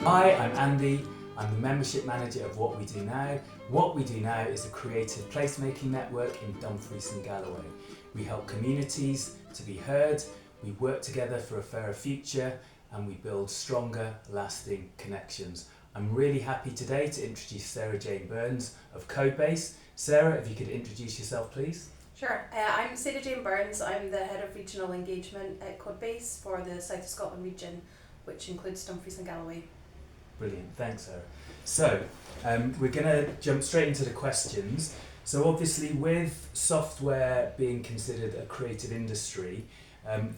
Hi, I'm Andy. I'm the membership manager of What We Do Now. What We Do Now is a creative placemaking network in Dumfries and Galloway. We help communities to be heard, we work together for a fairer future, and we build stronger, lasting connections. I'm really happy today to introduce Sarah Jane Burns of Codebase. Sarah, if you could introduce yourself, please. Sure. I'm Sarah Jane Burns. I'm the Head of Regional Engagement at Codebase for the South of Scotland region, which includes Dumfries and Galloway. Brilliant, thanks Sarah. So, we're going to jump straight into the questions. So obviously with software being considered a creative industry,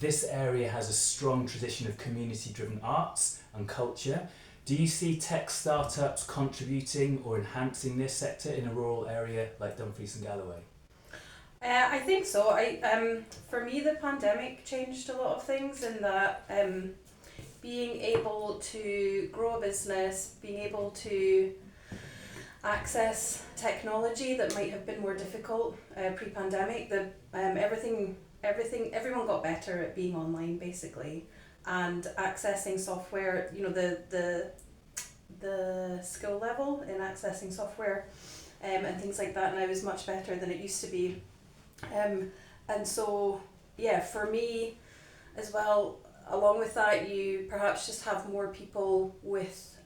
this area has a strong tradition of community-driven arts and culture. Do you see tech startups contributing or enhancing this sector in a rural area like Dumfries and Galloway? I think so. For me, the pandemic changed a lot of things in that being able to grow a business, being able to access technology that might have been more difficult pre-pandemic. Everyone got better at being online basically, and accessing software. You know, the skill level in accessing software and things like that now is much better than it used to be. And so, yeah, for me as well, along with that, you perhaps just have more people with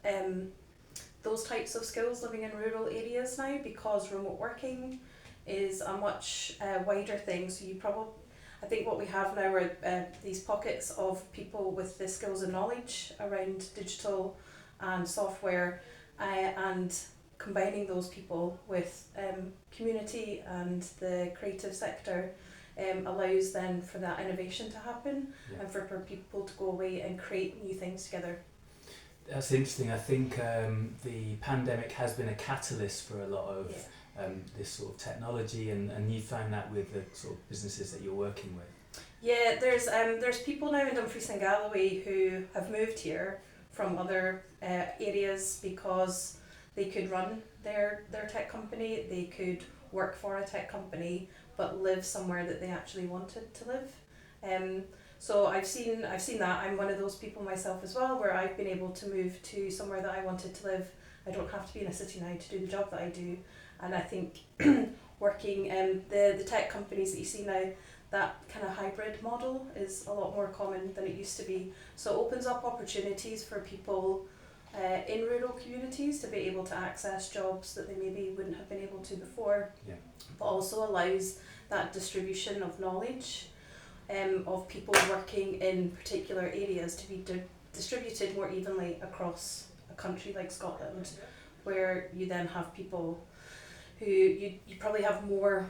those types of skills living in rural areas now, because remote working is a much wider thing. So I think what we have now are these pockets of people with the skills and knowledge around digital and software, and combining those people with community and the creative sector allows then for that innovation to happen, and for people to go away and create new things together. That's interesting. I think the pandemic has been a catalyst for a lot of this sort of technology, and you found that with the sort of businesses that you're working with. Yeah, there's people now in Dumfries and Galloway who have moved here from other areas because they could run their tech company, they could work for a tech company, but live somewhere that they actually wanted to live. So I've seen that. I'm one of those people myself as well, where I've been able to move to somewhere that I wanted to live. I don't have to be in a city now to do the job that I do. And I think working the tech companies that you see now, that kind of hybrid model is a lot more common than it used to be. So it opens up opportunities for people in rural communities to be able to access jobs that they maybe wouldn't have been able to before, but also allows that distribution of knowledge of people working in particular areas to be distributed more evenly across a country like Scotland, where you then have people who you probably have more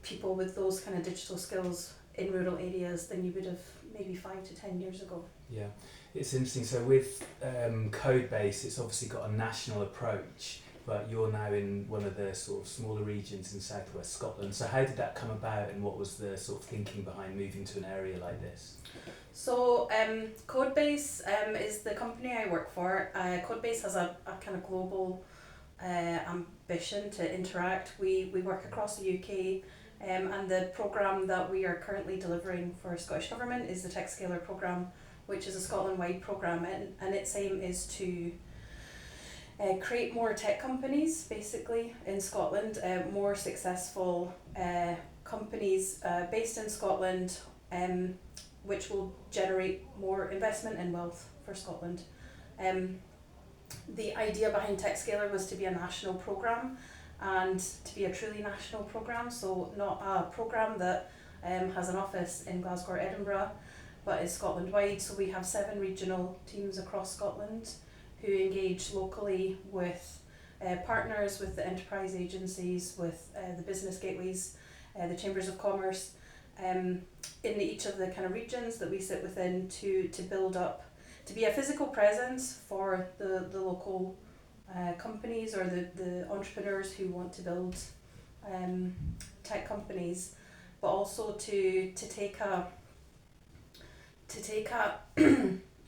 people with those kind of digital skills in rural areas than you would have maybe 5 to 10 years ago. Yeah, it's interesting. So with Codebase, it's obviously got a national approach, but you're now in one of the sort of smaller regions in southwest Scotland. So how did that come about, and what was the sort of thinking behind moving to an area like this? So Codebase is the company I work for. Codebase has a kind of global ambition to interact. We work across the UK, and the programme that we are currently delivering for Scottish Government is the Techscaler programme, which is a Scotland-wide programme, and its aim is to create more tech companies basically in Scotland, more successful companies based in Scotland, which will generate more investment and wealth for Scotland. The idea behind Techscaler was to be a national programme, and to be a truly national programme, so not a programme that has an office in Glasgow or Edinburgh, but is Scotland-wide. So we have 7 regional teams across Scotland who engage locally with partners, with the enterprise agencies, with the business gateways, the chambers of commerce, in each of the kind of regions that we sit within, to build up, to be a physical presence for the local companies or the entrepreneurs who want to build tech companies, but also to take a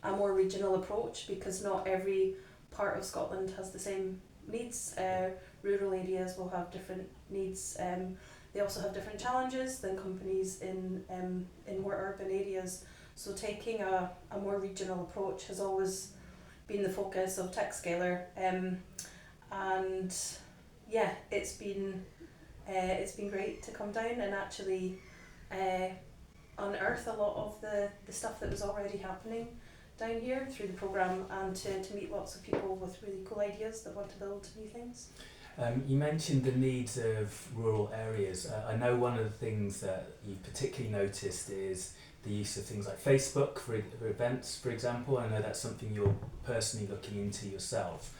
a more regional approach, because not every part of Scotland has the same needs. Rural areas will have different needs. They also have different challenges than companies in more urban areas. So taking a more regional approach has always been the focus of Techscaler, and yeah, it's been great to come down and actually unearth a lot of the stuff that was already happening down here through the programme, and to meet lots of people with really cool ideas that want to build new things. You mentioned the needs of rural areas. I know one of the things that you've particularly noticed is the use of things like Facebook for events, for example. I know that's something you're personally looking into yourself.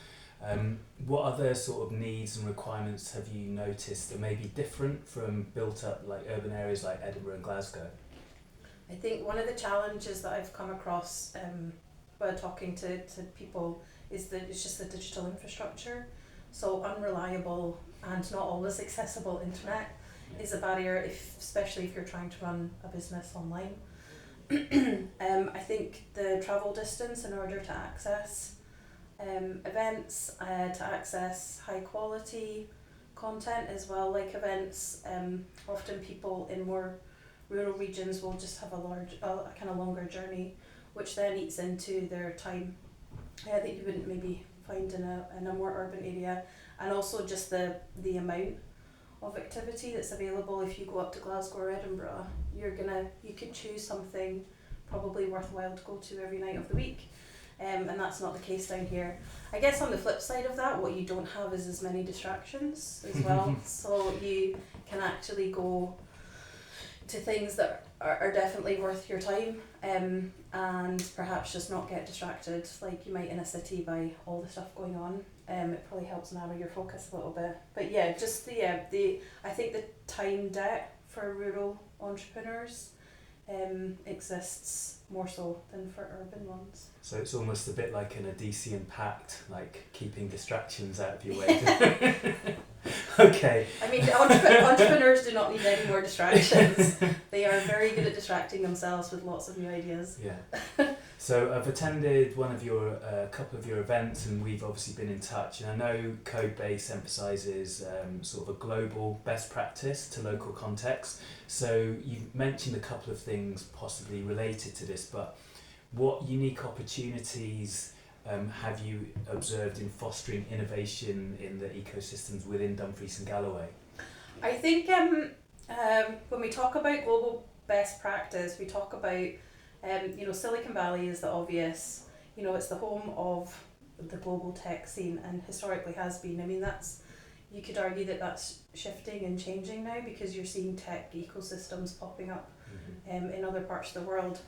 What other sort of needs and requirements have you noticed that may be different from built up like urban areas like Edinburgh and Glasgow? I think one of the challenges that I've come across by talking to people is that it's just the digital infrastructure. So unreliable and not always accessible internet is a barrier, especially if you're trying to run a business online. I think the travel distance in order to access events, to access high quality content as well, like events. Often people in more rural regions will just have a kind of longer journey, which then eats into their time that you wouldn't maybe find in a more urban area, and also just the amount of activity that's available. If you go up to Glasgow or Edinburgh, you could choose something probably worthwhile to go to every night of the week, and that's not the case down here. I guess on the flip side of that, what you don't have is as many distractions as well. So you can actually go to things that are definitely worth your time, and perhaps just not get distracted like you might in a city by all the stuff going on. It probably helps narrow your focus a little bit. But yeah, just I think the time debt for rural entrepreneurs exists more so than for urban ones. So it's almost a bit like an Odyssean pact, like keeping distractions out of your way. Okay. I mean, entrepreneurs do not need any more distractions. They are very good at distracting themselves with lots of new ideas. Yeah. So I've attended a couple of your events, and we've obviously been in touch. And I know Codebase emphasises sort of a global best practice to local context. So you've mentioned a couple of things possibly related to this, but what unique opportunities have you observed in fostering innovation in the ecosystems within Dumfries and Galloway? I think when we talk about global best practice, we talk about Silicon Valley is the obvious. It's the home of the global tech scene and historically has been. I mean, you could argue that that's shifting and changing now because you're seeing tech ecosystems popping up in other parts of the world.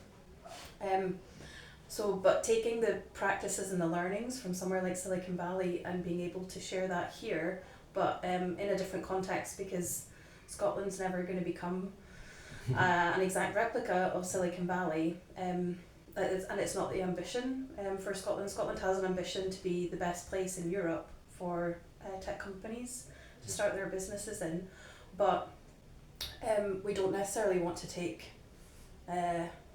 But taking the practices and the learnings from somewhere like Silicon Valley and being able to share that here, but in a different context, because Scotland's never going to become an exact replica of Silicon Valley, and it's not the ambition for Scotland. Scotland has an ambition to be the best place in Europe for tech companies to start their businesses in, but we don't necessarily want to take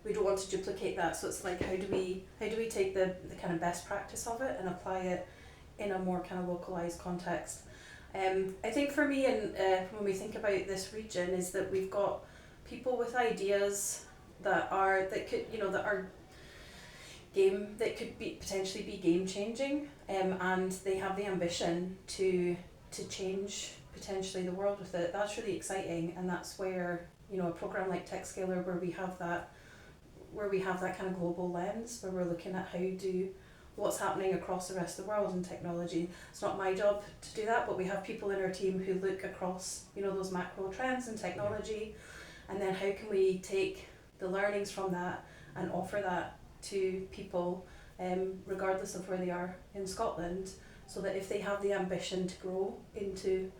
we don't want to duplicate that. So it's like, how do we take the kind of best practice of it and apply it in a more kind of localized context? I think for me, and when we think about this region, is that we've got people with ideas that could potentially be game changing, and they have the ambition to change potentially the world with it. That's really exciting, and that's where a program like Techscaler, where we have that kind of global lens, where we're looking at what's happening across the rest of the world in technology. It's not my job to do that, but we have people in our team who look across those macro trends in technology, and then how can we take the learnings from that and offer that to people regardless of where they are in Scotland, so that if they have the ambition to grow into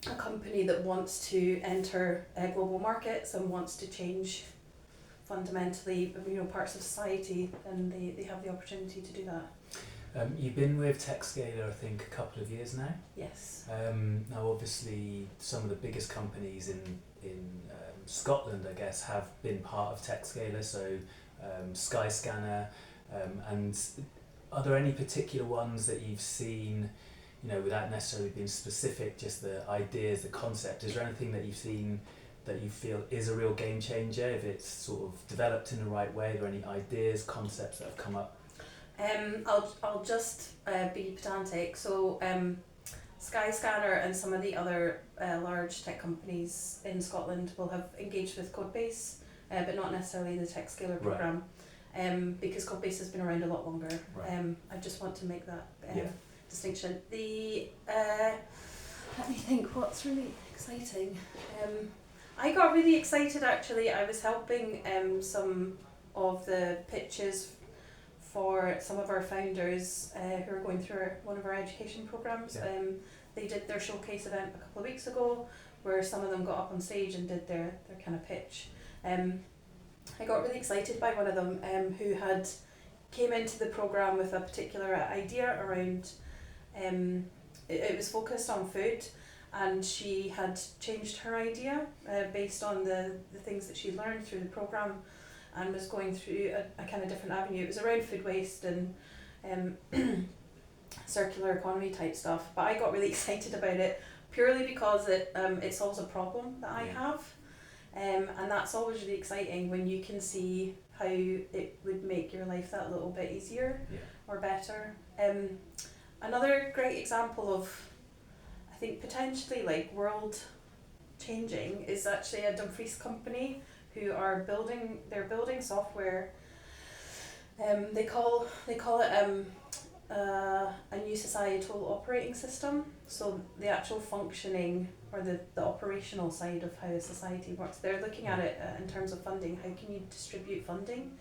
a company that wants to enter global markets and wants to change fundamentally parts of society, then they have the opportunity to do that. You've been with Techscaler, I think, a couple of years now. Yes. Now, obviously, some of the biggest companies in Scotland, I guess, have been part of Techscaler. So, Skyscanner, and are there any particular ones that you've seen? Without necessarily being specific, just the ideas, the concept. Is there anything that you've seen that you feel is a real game changer, if it's sort of developed in the right way? Are there any ideas, concepts that have come up? I'll just be pedantic. So Skyscanner and some of the other large tech companies in Scotland will have engaged with Codebase, but not necessarily the Techscaler program, because Codebase has been around a lot longer. Right. I just want to make that Yeah. distinction. Let me think, what's really exciting? I got really excited actually. I was helping some of the pitches for some of our founders who are going through one of our education programs. Yeah. They did their showcase event a couple of weeks ago, where some of them got up on stage and did their kind of pitch. I got really excited by one of them who had came into the program with a particular idea around, it was focused on food, and she had changed her idea based on the things that she learned through the program, and was going through a kind of different avenue. It was around food waste and circular economy type stuff, but I got really excited about it purely because it solves a problem that I have, and that's always really exciting when you can see how it would make your life that little bit easier or better. Another great example of, I think, potentially like world changing is actually a Dumfries company who are building software. They call it a new societal operating system. So the actual functioning or the operational side of how a society works, they're looking at it in terms of funding. How can you distribute funding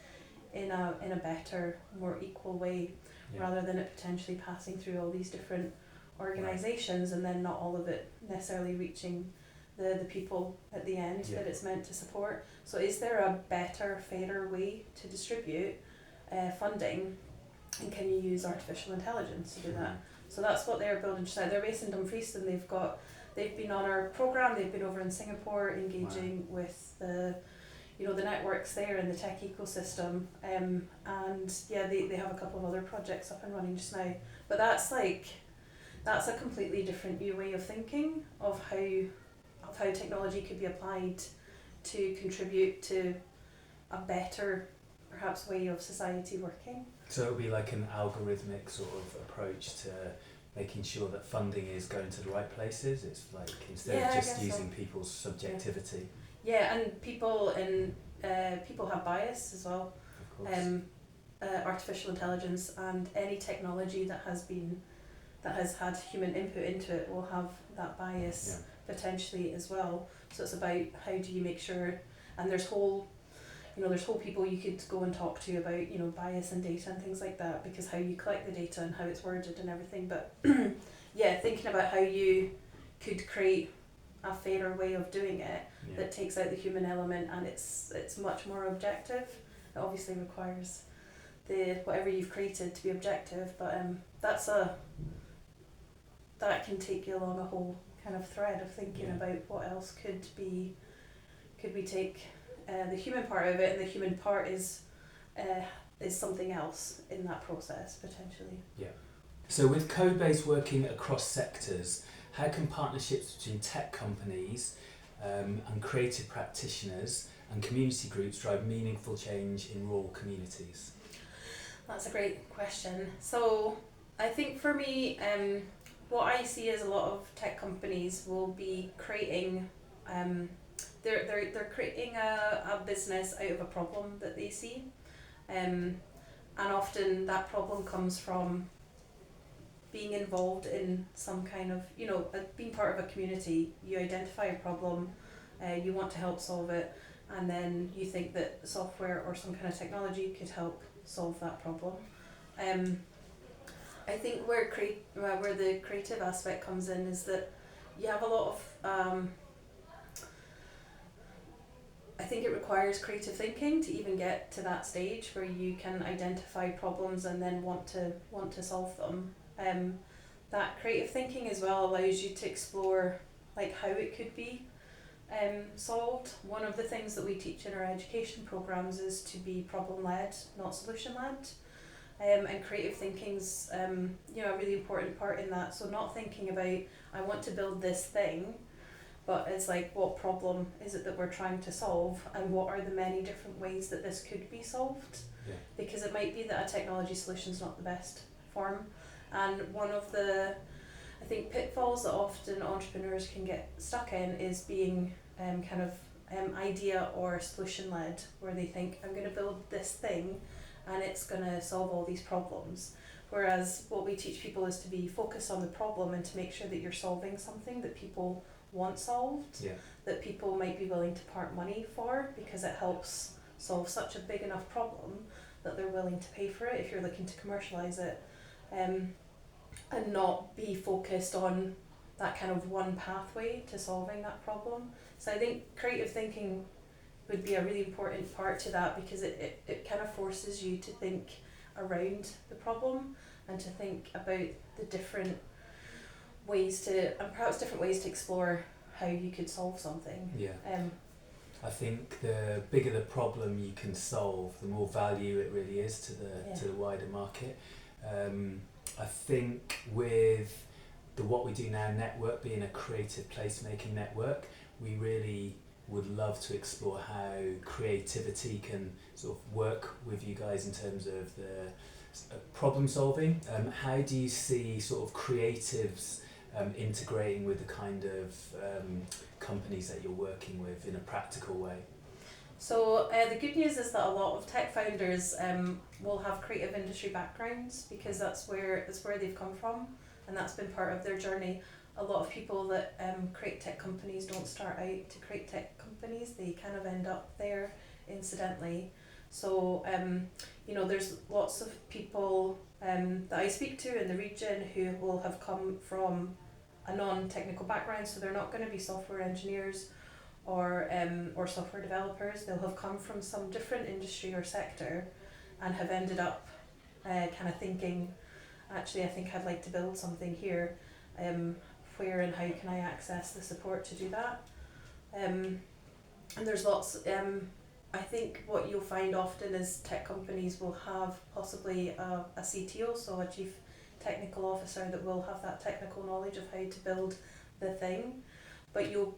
in a better, more equal way, rather than it potentially passing through all these different organisations and then not all of it necessarily reaching the people at the end that it's meant to support. So is there a better, fairer way to distribute funding, and can you use artificial intelligence to do that? So that's what they're building just now. They're based in Dumfries, and they've been on our programme. They've been over in Singapore engaging with the networks there and the tech ecosystem, and they have a couple of other projects up and running just now. But that's a completely different new way of thinking of how technology could be applied to contribute to a better, perhaps, way of society working. So it'll be like an algorithmic sort of approach to making sure that funding is going to the right places. It's like instead of just using people's subjectivity. Yeah, and people have bias as well. Of course. Artificial intelligence and any technology that has had human input into it will have that bias potentially as well. So it's about how do you make sure, and there's whole people you could go and talk to about bias and data and things like that, because how you collect the data and how it's worded and everything. But thinking about how you could create a fairer way of doing it that takes out the human element, and it's much more objective. It obviously requires whatever you've created to be objective, but that can take you along a whole kind of thread of thinking about what else could we take the human part of it, and the human part is something else in that process potentially. Yeah. So with Codebase working across sectors, how can partnerships between tech companies and creative practitioners and community groups drive meaningful change in rural communities? That's a great question. So I think for me, what I see is a lot of tech companies will be creating they're creating a business out of a problem that they see, and often that problem comes from being involved in some kind of being part of a community. You identify a problem, you want to help solve it, and then you think that software or some kind of technology could help solve that problem. I think where the creative aspect comes in is that you have a lot of I think it requires creative thinking to even get to that stage where you can identify problems and then want to solve them. That creative thinking as well allows you to explore how it could be solved. One of the things that we teach in our education programs is to be problem-led, not solution-led. And creative thinking's a really important part in that. So not thinking about, I want to build this thing, but it's like, what problem is it that we're trying to solve, and what are the many different ways that this could be solved? Yeah. Because it might be that a technology solution is not the best form, and one of the, I think, pitfalls that often entrepreneurs can get stuck in is being idea or solution led, where they think, I'm going to build this thing and it's going to solve all these problems. Whereas what we teach people is to be focused on the problem and to make sure that you're solving something that people want solved, Yeah. that people might be willing to part money for, because it helps solve such a big enough problem that they're willing to pay for it if you're looking to commercialise it, and not be focused on that kind of one pathway to solving that problem. So I think creative thinking would be a really important part to that, because it kind of forces you to think around the problem and to think about the different ways to, and perhaps different ways to explore how you could solve something. Yeah. I think the bigger the problem you can solve, the more value it really is to the wider market. I think with the What We Do Now network being a creative placemaking network, we really would love to explore how creativity can sort of work with you guys in terms of the problem solving. How do you see sort of creatives integrating with the kind of companies that you're working with in a practical way? So the good news is that a lot of tech founders will have creative industry backgrounds, because that's where they've come from, and that's been part of their journey. A lot of people that create tech companies don't start out to create tech companies; they kind of end up there incidentally. So there's lots of people that I speak to in the region who will have come from a non-technical background, so they're not going to be software engineers or software developers. They'll have come from some different industry or sector and have ended up kind of thinking, actually, I think I'd like to build something here. Where and how can I access the support to do that? And there's lots. I think what you'll find often is tech companies will have possibly a CTO, so a chief technical officer, that will have that technical knowledge of how to build the thing, but you're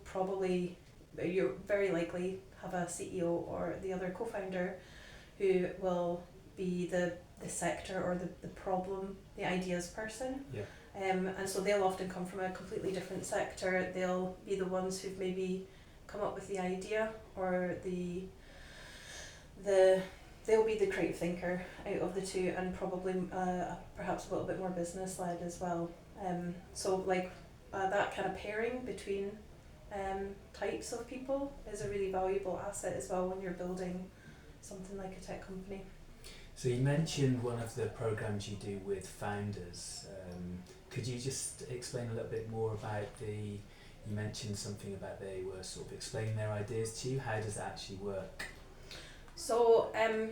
very likely have a CEO or the other co-founder who will be the sector or the problem, the ideas person. Yeah. And so they'll often come from a completely different sector. They'll be the ones who've maybe come up with the idea, or they'll be the creative thinker out of the two, and probably perhaps a little bit more business led as well. So that kind of pairing between types of people is a really valuable asset as well when you're building something like a tech company. So you mentioned one of the programs you do with founders. Could you just explain a little bit more about you mentioned something about they were sort of explaining their ideas to you. How does that actually work? So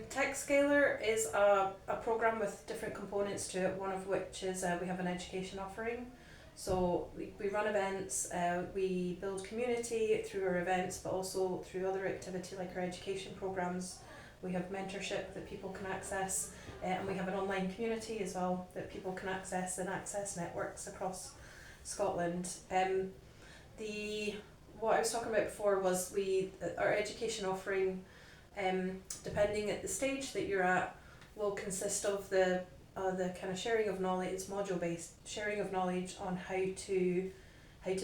Techscaler is a program with different components to it, one of which is we have an education offering. So we run events, we build community through our events, but also through other activity like our education programs. We have mentorship that people can access, and we have an online community as well that people can access, and access networks across Scotland. What I was talking about before was our education offering, depending at the stage that you're at, will consist of the kind of sharing of knowledge. It's module based sharing of knowledge on how to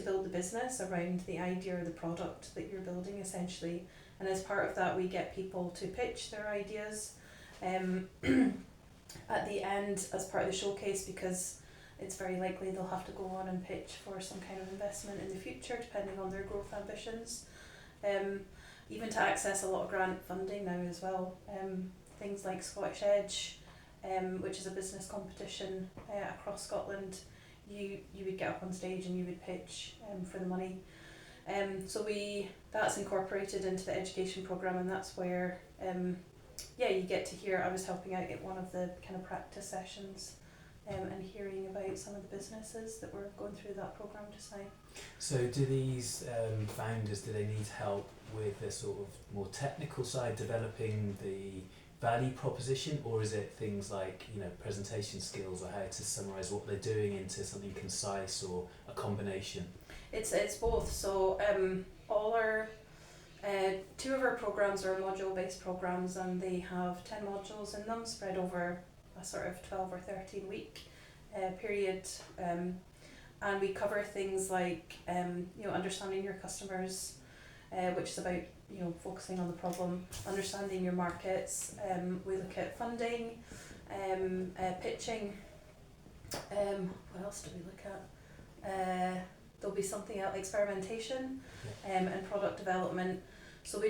build the business around the idea or the product that you're building, essentially. And as part of that, we get people to pitch their ideas at the end as part of the showcase, because it's very likely they'll have to go on and pitch for some kind of investment in the future, depending on their growth ambitions. Even to access a lot of grant funding now as well. Things like Scottish Edge, which is a business competition across Scotland, you would get up on stage and you would pitch for the money. So that's incorporated into the education programme, and that's where you get to hear. I was helping out at one of the kind of practice sessions and hearing about some of the businesses that were going through that programme just now. So do these founders, do they need help with the sort of more technical side, developing the value proposition, or is it things like presentation skills or how to summarise what they're doing into something concise, or a combination? It's both. So all our two of our programs are module-based programs, and they have 10 modules in them, spread over a sort of 12 or 13 week period. And we cover things like understanding your customers, which is about focusing on the problem, understanding your markets. We look at funding, pitching. What else do we look at? There'll be something else, experimentation, and product development. So we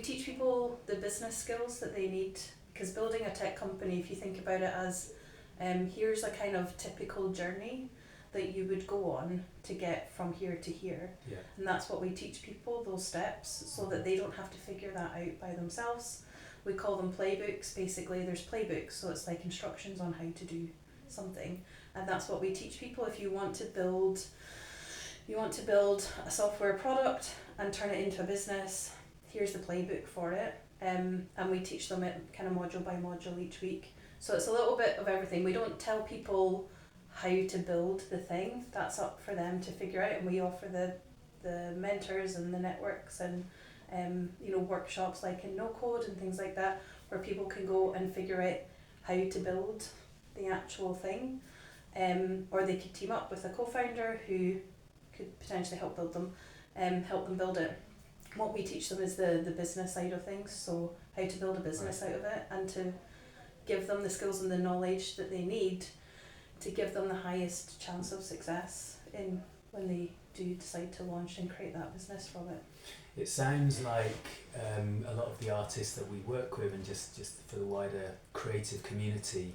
teach people the business skills that they need, because building a tech company, if you think about it as here's a kind of typical journey that you would go on to get from here to here. Yeah. And that's what we teach people, those steps, so that they don't have to figure that out by themselves. We call them playbooks. Basically, there's playbooks, so it's like instructions on how to do something. And that's what we teach people. If you want to build a software product and turn it into a business, here's the playbook for it. And we teach them it kind of module by module each week. So it's a little bit of everything. We don't tell people how to build the thing. That's up for them to figure out, and we offer the mentors and the networks and workshops like in no code and things like that, where people can go and figure out how to build the actual thing, or they could team up with a co-founder who could potentially help them build it. What we teach them is the business side of things, so how to build a business out of it, and to give them the skills and the knowledge that they need to give them the highest chance of success in when they do decide to launch and create that business from it. It sounds like a lot of the artists that we work with, and just for the wider creative community,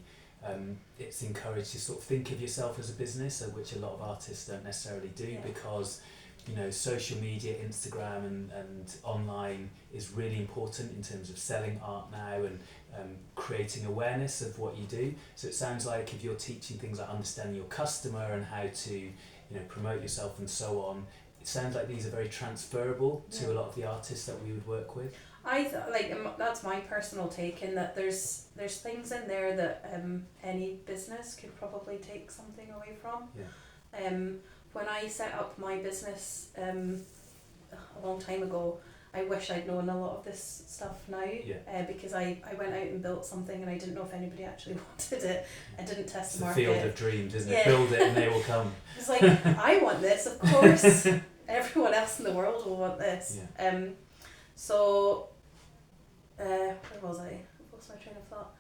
it's encouraged to sort of think of yourself as a business, which a lot of artists don't necessarily do, because social media, Instagram and online is really important in terms of selling art now and creating awareness of what you do. So it sounds like if you're teaching things like understanding your customer and how to promote yourself and so on, it sounds like these are very transferable to a lot of the artists that we would work with. That's my personal take, in that there's things in there that any business could probably take something away from. When I set up my business a long time ago, I wish I'd known a lot of this stuff now, because I went out and built something and I didn't know if anybody actually wanted it. I didn't test the market. It's the field of dreams, isn't it? Build it and they will come. It's like, I want this, of course. Everyone else in the world will want this. So, where was I? What was my train of thought?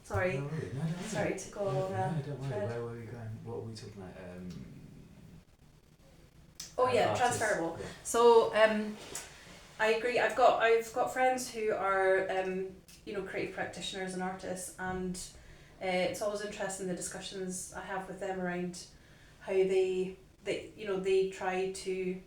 Sorry. No. Sorry to go along No, don't worry. Where were we going? What were we talking about? Transferable. Yeah. So I agree. I've got friends who are creative practitioners and artists, and it's always interesting the discussions I have with them around how they try to.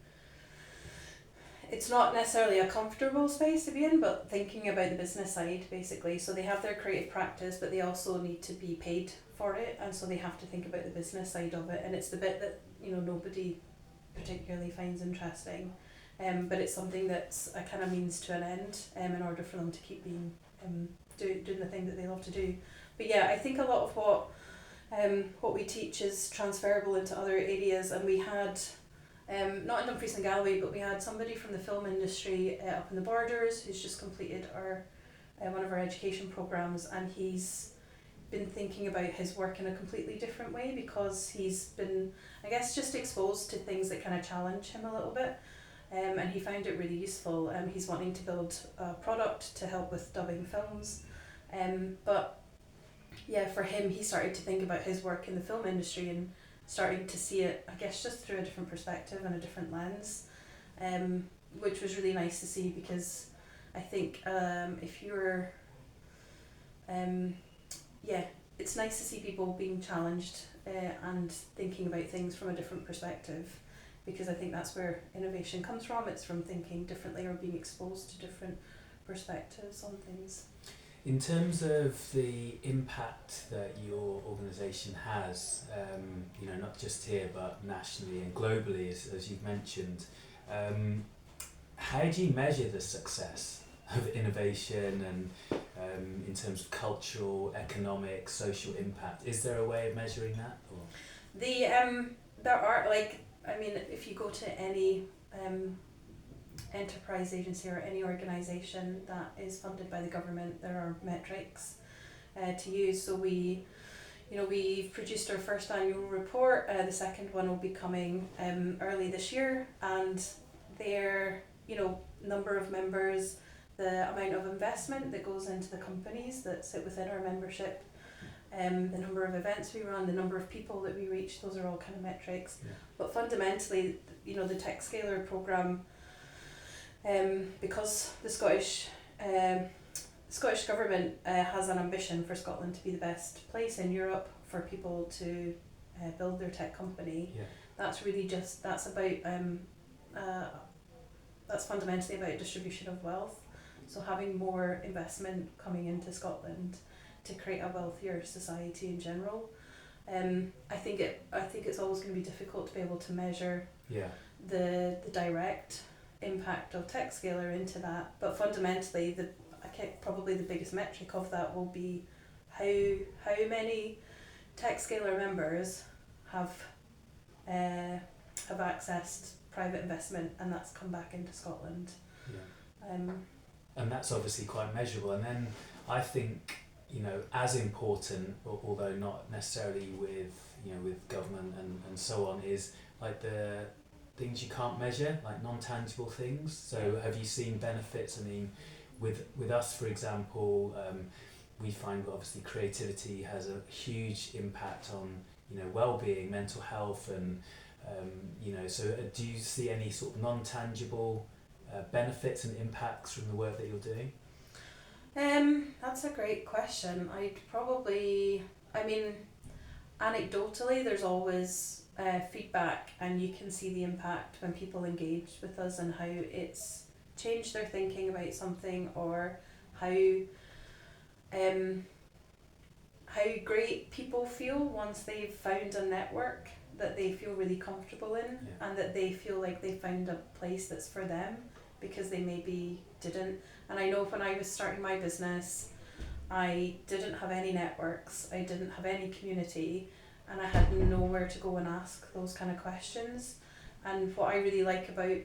It's not necessarily a comfortable space to be in, but thinking about the business side, basically. So they have their creative practice, but they also need to be paid for it, and so they have to think about the business side of it, and it's the bit that nobody particularly finds interesting, but it's something that's a kind of means to an end, in order for them to keep being doing the thing that they love to do. But yeah, I think a lot of what we teach is transferable into other areas, and we had. Not in Dumfries and Galloway, but we had somebody from the film industry up in the Borders who's just completed one of our education programs, and he's been thinking about his work in a completely different way, because he's been, I guess, just exposed to things that kind of challenge him a little bit, and he found it really useful. He's wanting to build a product to help with dubbing films, but yeah, for him, he started to think about his work in the film industry and starting to see it, I guess, just through a different perspective and a different lens, which was really nice to see, because I think if you're, it's nice to see people being challenged and thinking about things from a different perspective, because I think that's where innovation comes from. It's from thinking differently or being exposed to different perspectives on things. In terms of the impact that your organisation has, not just here but nationally and globally, as you've mentioned, how do you measure the success of innovation and in terms of cultural, economic, social impact? Is there a way of measuring that? Or? There are, like, I mean, if you go to any enterprise agency or any organisation that is funded by the government, there are metrics to use. So we've produced our first annual report. The second one will be coming early this year, and their number of members, the amount of investment that goes into the companies that sit within our membership, the number of events we run, the number of people that we reach, those are all kind of metrics. Yeah. But fundamentally, the Techscaler programme, because the Scottish Government has an ambition for Scotland to be the best place in Europe for people to build their tech company. Yeah. That's fundamentally about distribution of wealth. So having more investment coming into Scotland to create a wealthier society in general. I think it's always going to be difficult to be able to measure the direct impact of Techscaler into that, but fundamentally probably the biggest metric of that will be how many Techscaler members have accessed private investment, and that's come back into Scotland. Yeah. And that's obviously quite measurable. And then I think, as important, although not necessarily with government and so on, is like the things you can't measure, like non-tangible things. So have you seen benefits? I mean, with us, for example, we find obviously creativity has a huge impact on well-being, mental health, and so do you see any sort of non-tangible benefits and impacts from the work that you're doing? That's a great question. Anecdotally, there's always feedback, and you can see the impact when people engage with us and how it's changed their thinking about something, or how great people feel once they've found a network that they feel really comfortable in, and that they feel like they found a place that's for them because they maybe didn't. And I know when I was starting my business, I didn't have any networks, I didn't have any community, and I had nowhere to go and ask those kind of questions. And what I really like about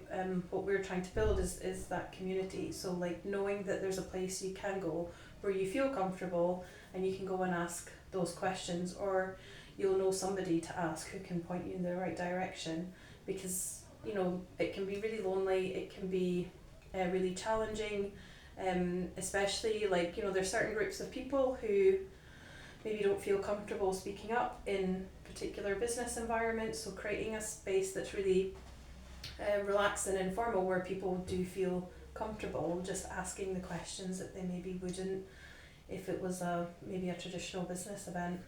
what we're trying to build is that community. So like knowing that there's a place you can go where you feel comfortable and you can go and ask those questions, or you'll know somebody to ask who can point you in the right direction, because it can be really lonely, it can be really challenging, especially there's certain groups of people who maybe don't feel comfortable speaking up in particular business environments. So creating a space that's really relaxed and informal, where people do feel comfortable just asking the questions that they maybe wouldn't if it was maybe a traditional business event.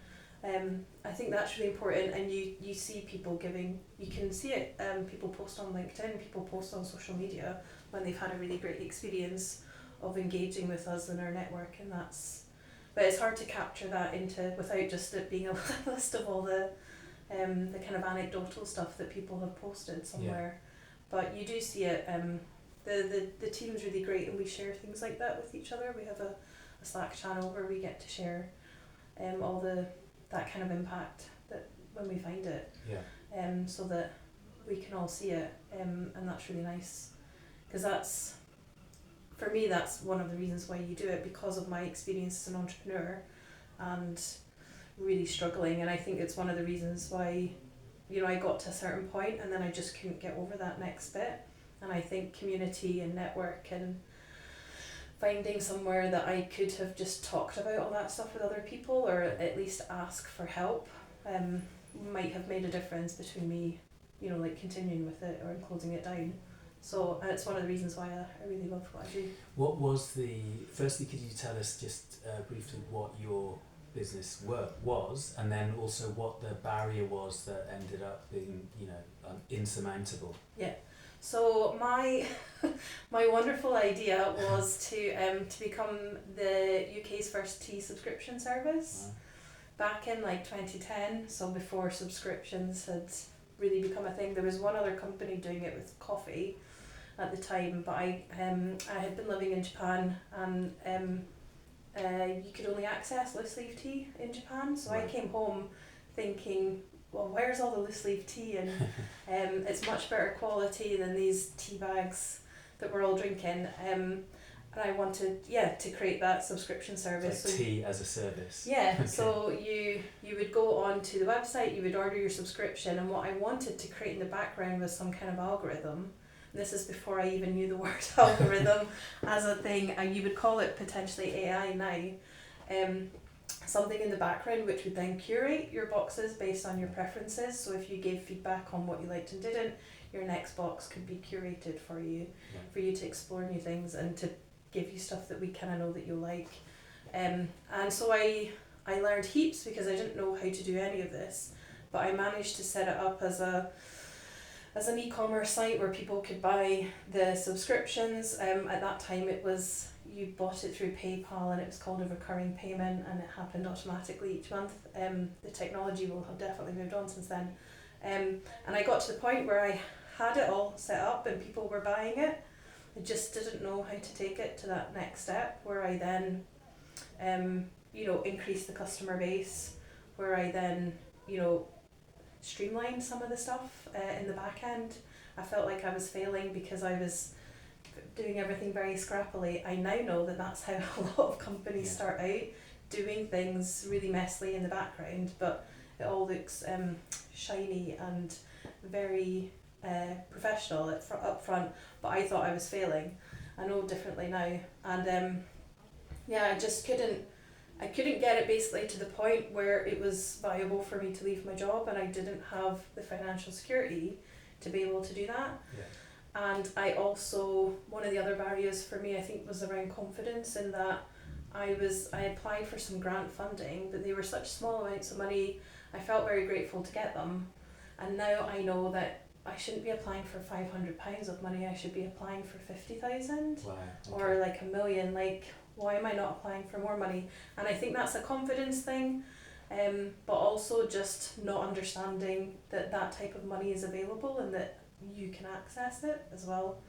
I think that's really important, and you see people giving, you can see it, people post on LinkedIn, people post on social media when they've had a really great experience of engaging with us in our network, and but it's hard to capture that without just it being a list of all the kind of anecdotal stuff that people have posted somewhere. But you do see it. The team's really great, and we share things like that with each other. We have a Slack channel where we get to share all that kind of impact that when we find it, so that we can all see it, and that's really nice, because for me that's one of the reasons why you do it, because of my experience as an entrepreneur and really struggling. And I think it's one of the reasons why I got to a certain point and then I just couldn't get over that next bit. And I think community and network and finding somewhere that I could have just talked about all that stuff with other people, or at least ask for help, might have made a difference between me, continuing with it or closing it down. So, and it's one of the reasons why I really love what I do. What was firstly, could you tell us just briefly what your business was, and then also what the barrier was that ended up being, insurmountable? Yeah. So my wonderful idea was to become the UK's first tea subscription service back in 2010. So before subscriptions had really become a thing. There was one other company doing it with coffee at the time, but I had been living in Japan, and you could only access loose leaf tea in Japan. So I Right. came home thinking, well, where's all the loose leaf tea? And it's much better quality than these tea bags that we're all drinking. And I wanted, to create that subscription service. Like tea as a service. Yeah, Okay. so you would go onto the website, you would order your subscription, and what I wanted to create in the background was some kind of algorithm. And this is before I even knew the word algorithm as a thing. You would call it potentially AI now. Something in the background which would then curate your boxes based on your preferences. So if you gave feedback on what you liked and didn't, your next box could be curated for you, for you to explore new things and to give you stuff that we kind of know that you'll like. And so I learned heaps because I didn't know how to do any of this, but I managed to set it up as an e-commerce site where people could buy the subscriptions. At that time it was, you bought it through PayPal and it was called a recurring payment and it happened automatically each month. The technology will have definitely moved on since then. And I got to the point where I had it all set up and people were buying it. I just didn't know how to take it to that next step where I then, increased the customer base, where I then, streamlined some of the stuff in the back end. I felt like I was failing because I was doing everything very scrappily. I now know that that's how a lot of companies start out, doing things really messily in the background, but it all looks shiny and very professional up front, but I thought I was failing. I know differently now, and I just couldn't get it basically to the point where it was viable for me to leave my job, and I didn't have the financial security to be able to do that. And I also, one of the other barriers for me I think was around confidence, in that I applied for some grant funding, but they were such small amounts of money. I felt very grateful to get them, and now I know that I shouldn't be applying for £500 of money. I should be applying for 50,000 or like $1 million. Like, why am I not applying for more money? And I think that's a confidence thing, but also just not understanding that that type of money is available and that you can access it as well.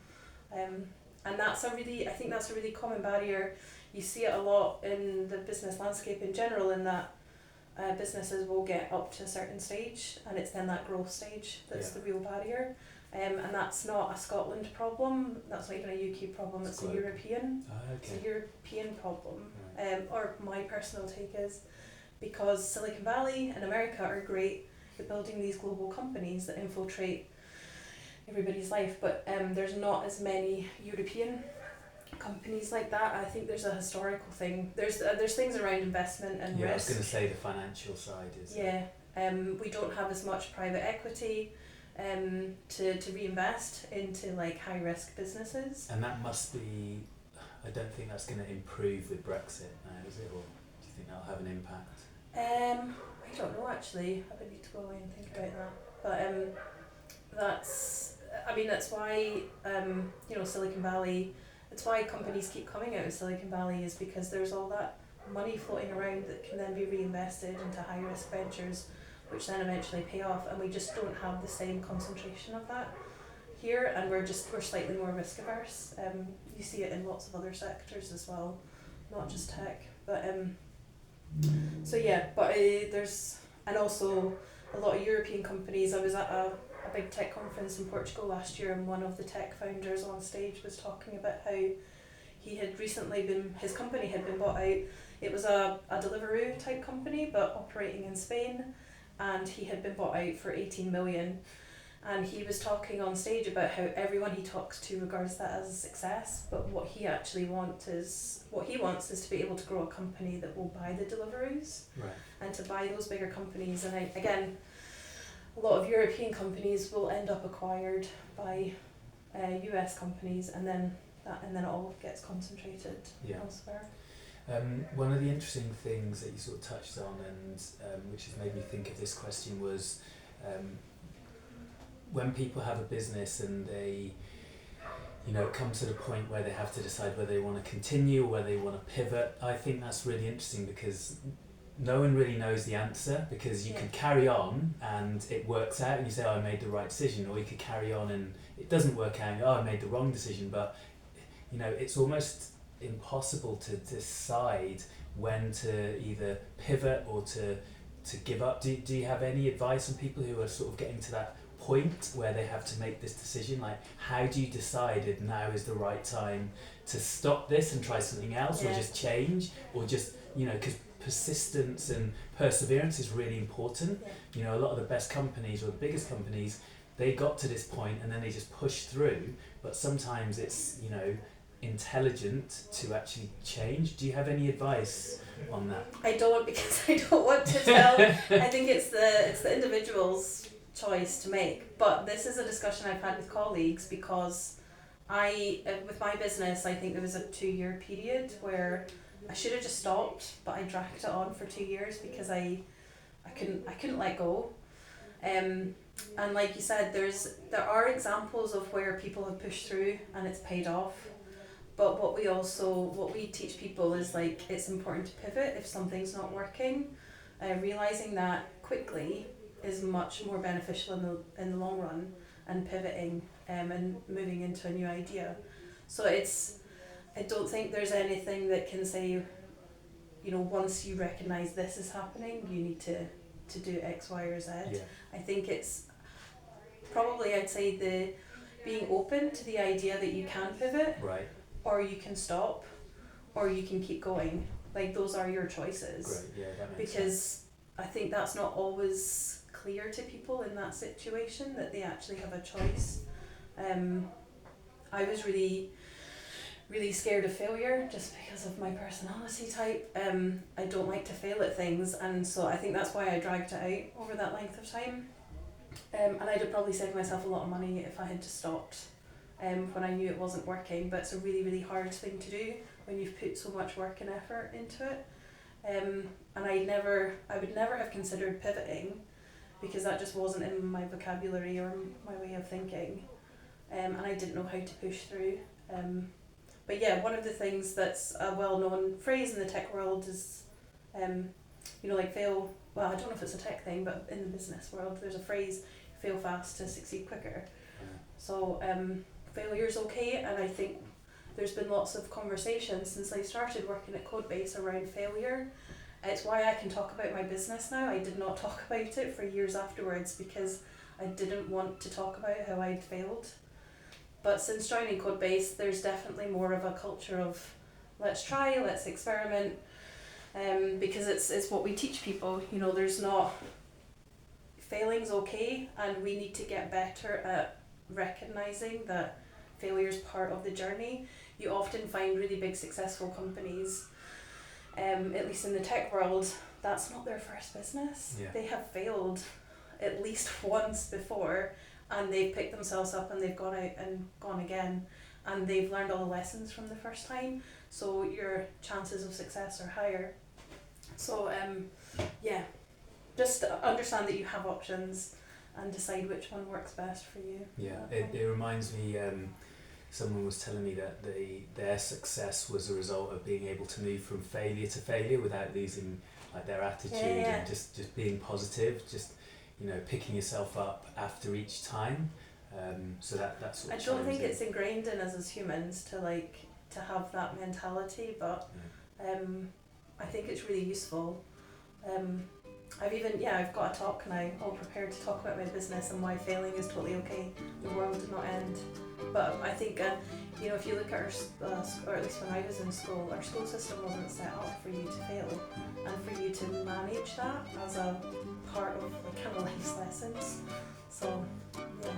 And I think that's a really common barrier. You see it a lot in the business landscape in general, in that businesses will get up to a certain stage and it's then that growth stage that's the real barrier. And that's not a Scotland problem, that's not even a UK problem, it's a European problem. Or my personal take is, because Silicon Valley and America are great at building these global companies that infiltrate everybody's life, but there's not as many European companies like that. I think there's a historical thing. There's things around investment and risk. I was going to say the financial side is. We don't have as much private equity to reinvest into like high risk businesses. And that must be, I don't think that's going to improve with Brexit now, is it? Or do you think that'll have an impact? I don't know actually. I would need to go away and think about that. But that's why Silicon Valley. It's why companies keep coming out of Silicon Valley, is because there's all that money floating around that can then be reinvested into high risk ventures, which then eventually pay off, and we just don't have the same concentration of that here, and we're slightly more risk averse. You see it in lots of other sectors as well, not just tech. But there's, and also a lot of European companies. I was at a big tech conference in Portugal last year, and one of the tech founders on stage was talking about how he had recently his company had been bought out. It was a Deliveroo type company, but operating in Spain, and he had been bought out for 18 million. And he was talking on stage about how everyone he talks to regards that as a success, but what he wants is to be able to grow a company that will buy the Deliveroos, and to buy those bigger companies. And again, a lot of European companies will end up acquired by US companies, and then it all gets concentrated elsewhere. One of the interesting things that you sort of touched on, and which has made me think of this question, was when people have a business and they come to the point where they have to decide whether they want to continue or whether they want to pivot. I think that's really interesting because no one really knows the answer, because you could carry on and it works out and you say, I made the right decision, or you could carry on and it doesn't work out and I made the wrong decision. But it's almost impossible to decide when to either pivot or to give up. Do you have any advice on people who are sort of getting to that point where they have to make this decision? Like, how do you decide if now is the right time to stop this and try something else, or just change, or just, because persistence and perseverance is really important. A lot of the best companies or the biggest companies, they got to this point and then they just push through, but sometimes it's intelligent to actually change. Do you have any advice on that? I don't, because I don't want to tell. I think it's the individual's choice to make, but this is a discussion I've had with colleagues, because with my business, I think there was a 2-year period where I should have just stopped, but I dragged it on for 2 years because I couldn't let go. And like you said, there are examples of where people have pushed through and it's paid off. But what we teach people is, like, it's important to pivot if something's not working. Realizing that quickly is much more beneficial in the long run, and pivoting and moving into a new idea. So I don't think there's anything that can say, once you recognize this is happening, you need to do X, Y, or Z. Yeah. I think it's probably, I'd say, the being open to the idea that you can pivot. Right. Or you can stop, or you can keep going. Like, those are your choices. Great. Yeah, that makes Because sense. I think that's not always clear to people in that situation, that they actually have a choice. I was really, really scared of failure just because of my personality type. I don't like to fail at things, and so I think that's why I dragged it out over that length of time. And I'd have probably saved myself a lot of money if I had just stopped when I knew it wasn't working. But it's a really, really hard thing to do when you've put so much work and effort into it. And I would never have considered pivoting, because that just wasn't in my vocabulary or my way of thinking. And I didn't know how to push through. But yeah, one of the things that's a well-known phrase in the tech world is, like fail, well, I don't know if it's a tech thing, but in the business world, there's a phrase, fail fast to succeed quicker. So failure's okay, and I think there's been lots of conversations since I started working at Codebase around failure. It's why I can talk about my business now. I did not talk about it for years afterwards, because I didn't want to talk about how I'd failed. But since joining Codebase, there's definitely more of a culture of let's try, let's experiment, because it's what we teach people. There's not, failing's okay, and we need to get better at recognizing that failure is part of the journey. You often find really big successful companies, at least in the tech world, that's not their first business. Yeah. They have failed at least once before, and they've picked themselves up and they've gone out and gone again, and they've learned all the lessons from the first time, so your chances of success are higher. So just understand that you have options and decide which one works best for you. Yeah, it reminds me, someone was telling me that their success was a result of being able to move from failure to failure without losing their attitude, and just being positive, just picking yourself up after each time. So that's what I don't think it's ingrained in us as humans to have that mentality, but I think it's really useful. I've got a talk now, all prepared to talk about my business and why failing is totally okay. The world did not end. But I think, if you look at our, or at least when I was in school, our school system wasn't set up for you to fail, and for you to manage that as a part of kind of life's lessons. So, yeah.